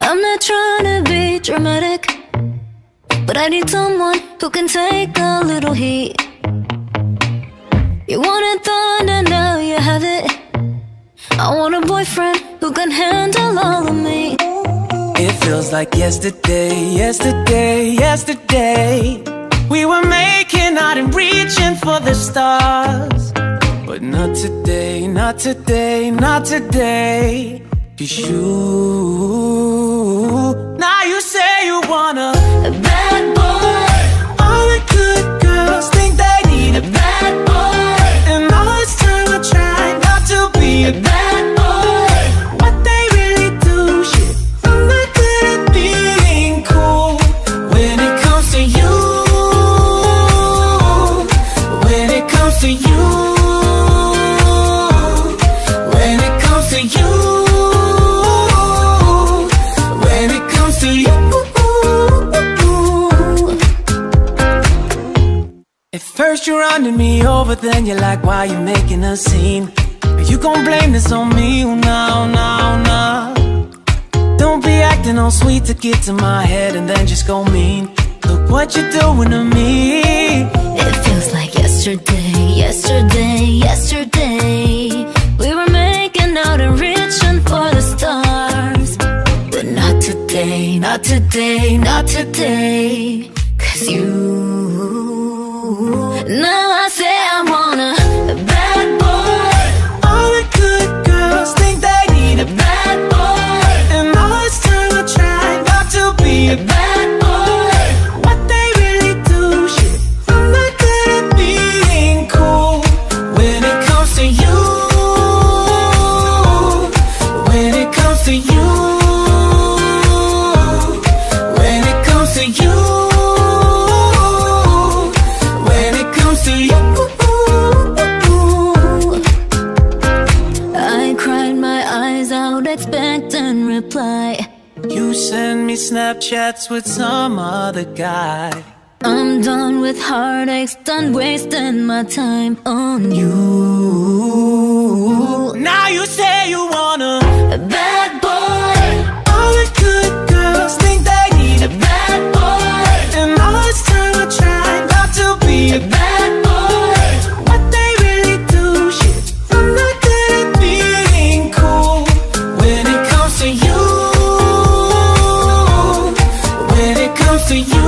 I'm not trying to be dramatic, but I need someone who can take a little heat. You wanted thunder, now you have it. I want a boyfriend who can handle all of me. It feels like yesterday, yesterday, yesterday we were making out and reaching for the stars. But not today, not today, not today. 'Cause now you say you wanna a bad boy. All the good girls think they need a bad boy, and all this time I try not to be a bad boy. What they really do, shit, I'm not good at being cool. When it comes to you, when it comes to you, when it comes to you, when it comes to you. At first you're running me over, then you're like, why you making a scene? You gon' blame this on me? No, no, no. Don't be acting all sweet to get to my head and then just go mean. Look what you're doing to me. It feels like yesterday, yesterday, yesterday we were making out and reaching for the stars. But not today, not today, not today. 'Cause now I say I wanna a bad boy. All the good girls think they need a bad boy, and all this time I try not to be a bad boy. What they really do, shit, I'm not good at being cool. When it comes to you, when it comes to you, when it comes to you, when it comes to you. I cried my eyes out expecting reply. You send me Snapchats with some other guy. I'm done with heartaches, done wasting my time on you. Now you say you wanna A bad boy. all the good girls think they need a bad boy, and all this time I try not to be a bad boy. What they really do, shit, I'm not good at being cool. When it comes to you, when it comes to you.